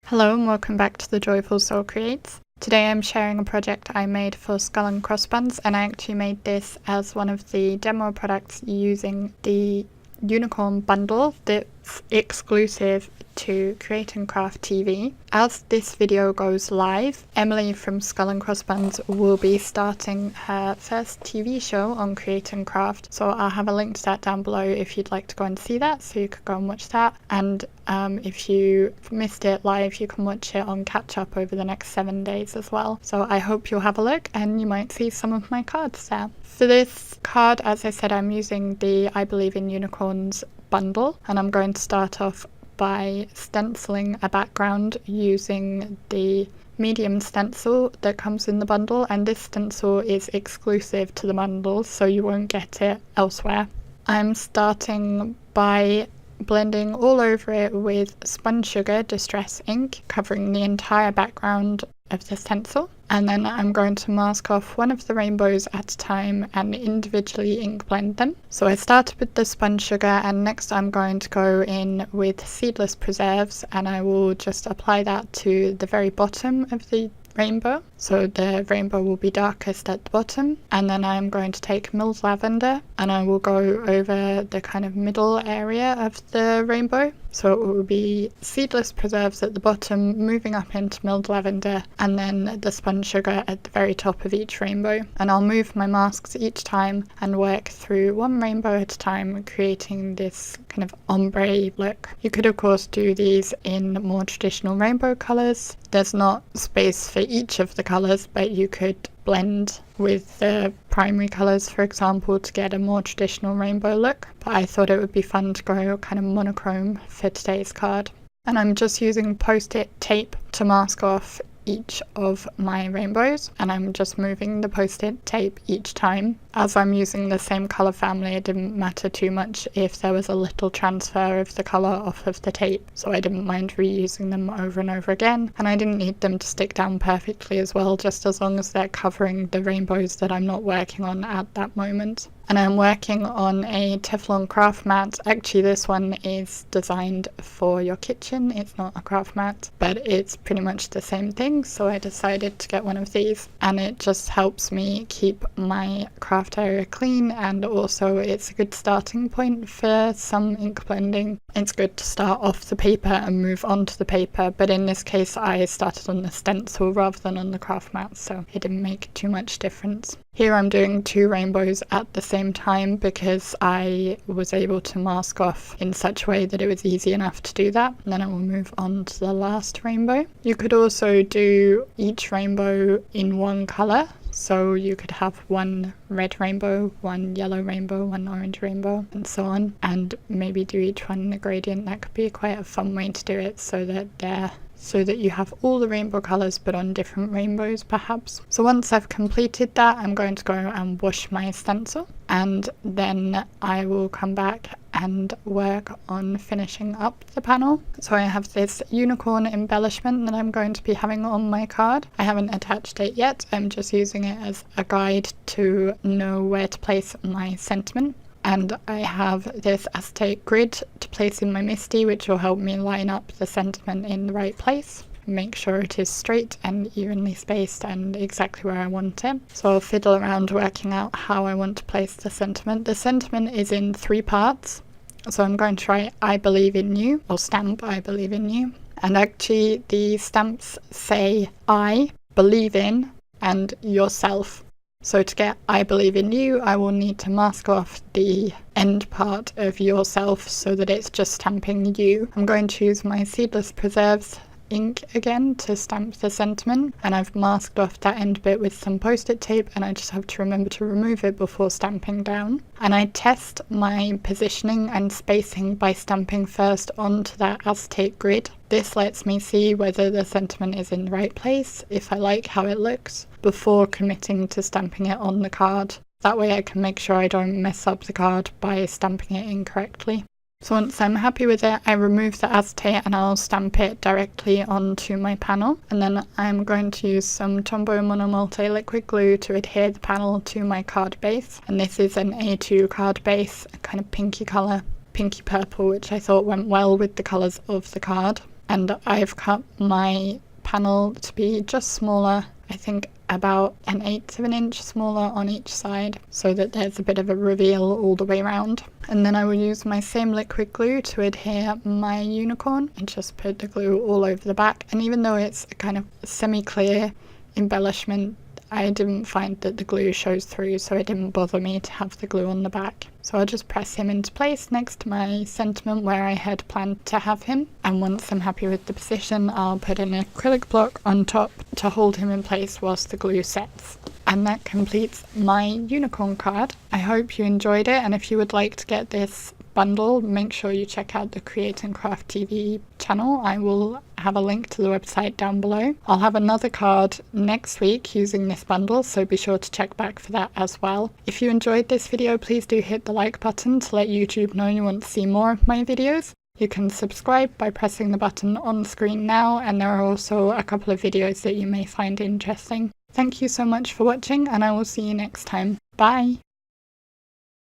Hello and welcome back to the Joyful Soul Creates. Today I'm sharing a project I made for Skull and Cross Buns, and I actually made this as one of the demo products using the unicorn bundle that's exclusive to Create and Craft TV. As this video goes live, Emily from Skull and Cross Buns will be starting her first TV show on Create and Craft, so I'll have a link to that down below if you'd like to go and see that, so you could go and watch that. And if you missed it live, you can watch it on catch up over the next 7 days as well. So I hope you'll have a look and you might see some of my cards there. For this card, as I said, I'm using the I Believe in Unicorns bundle, and I'm going to start off by stenciling a background using the medium stencil that comes in the bundle, and this stencil is exclusive to the bundle, so you won't get it elsewhere. I'm starting by blending all over it with Spun Sugar Distress ink, covering the entire background of the stencil, and then I'm going to mask off one of the rainbows at a time and individually ink blend them. So I started with the Spun Sugar, and next I'm going to go in with Seedless preserves, and I will just apply that to the very bottom of the rainbow, so the rainbow will be darkest at the bottom. And then I'm going to take milled lavender and I will go over the kind of middle area of the rainbow, so it will be Seedless preserves at the bottom, moving up into milled lavender, and then the Spun Sugar at the very top of each rainbow. And I'll move my masks each time and work through one rainbow at a time, creating this kind of ombre look. You could of course do these in more traditional rainbow colours. There's not space for each of the colours, but you could blend with the primary colours, for example, to get a more traditional rainbow look. But I thought it would be fun to go kind of monochrome for today's card. And I'm just using post-it tape to mask off each of my rainbows, and I'm just moving the post-it tape each time. As I'm using the same colour family, it didn't matter too much if there was a little transfer of the colour off of the tape, so I didn't mind reusing them over and over again. And I didn't need them to stick down perfectly as well, just as long as they're covering the rainbows that I'm not working on at that moment. And I'm working on a Teflon craft mat. Actually, this one is designed for your kitchen. It's not a craft mat, but it's pretty much the same thing, so I decided to get one of these. And it just helps me keep my craft area clean, and also it's a good starting point for some ink blending. It's good to start off the paper and move on to the paper, but in this case I started on the stencil rather than on the craft mat, so it didn't make too much difference. Here I'm doing two rainbows at the same time because I was able to mask off in such a way that it was easy enough to do that. And then I will move on to the last rainbow. You could also do each rainbow in one colour. So you could have one red rainbow, one yellow rainbow, one orange rainbow, and so on. And maybe do each one in a gradient. That could be quite a fun way to do it, so that you have all the rainbow colours but on different rainbows perhaps. So once I've completed that, I'm going to go and wash my stencil, and then I will come back and work on finishing up the panel. So I have this unicorn embellishment that I'm going to be having on my card. I haven't attached it yet, I'm just using it as a guide to know where to place my sentiment. And I have this acetate grid to place in my MISTI, which will help me line up the sentiment in the right place. Make sure it is straight and evenly spaced and exactly where I want it. So I'll fiddle around working out how I want to place the sentiment. The sentiment is in 3 parts. So I'm going to try I Believe in You, or stamp I Believe in You. And actually the stamps say I, believe in, and yourself. So to get I Believe in You, I will need to mask off the end part of yourself so that it's just stamping you. I'm going to use my Seedless Preserves ink again to stamp the sentiment, and I've masked off that end bit with some post-it tape, and I just have to remember to remove it before stamping down. And I test my positioning and spacing by stamping first onto that acetate grid. This lets me see whether the sentiment is in the right place, if I like how it looks, before committing to stamping it on the card. That way I can make sure I don't mess up the card by stamping it incorrectly. So once I'm happy with it, I remove the acetate and I'll stamp it directly onto my panel. And then I'm going to use some Tombow monochromatic liquid glue to adhere the panel to my card base. And this is an A2 card base, a kind of pinky colour, pinky purple, which I thought went well with the colours of the card. and I've cut my panel to be just smaller, I think about 1/8 of an inch smaller on each side, so that there's a bit of a reveal all the way around. And then I will use my same liquid glue to adhere my unicorn and just put the glue all over the back. And even though it's a kind of semi-clear embellishment, I didn't find that the glue shows through, so it didn't bother me to have the glue on the back. So I'll just press him into place next to my sentiment where I had planned to have him. And once I'm happy with the position, I'll put an acrylic block on top to hold him in place whilst the glue sets. And that completes my unicorn card. I hope you enjoyed it, and if you would like to get this bundle, make sure you check out the Create and Craft TV channel. I will have a link to the website down below. I'll have another card next week using this bundle, so be sure to check back for that as well. If you enjoyed this video, please do hit the like button to let YouTube know you want to see more of my videos. You can subscribe by pressing the button on screen now, and there are also a couple of videos that you may find interesting. Thank you so much for watching, and I will see you next time. Bye!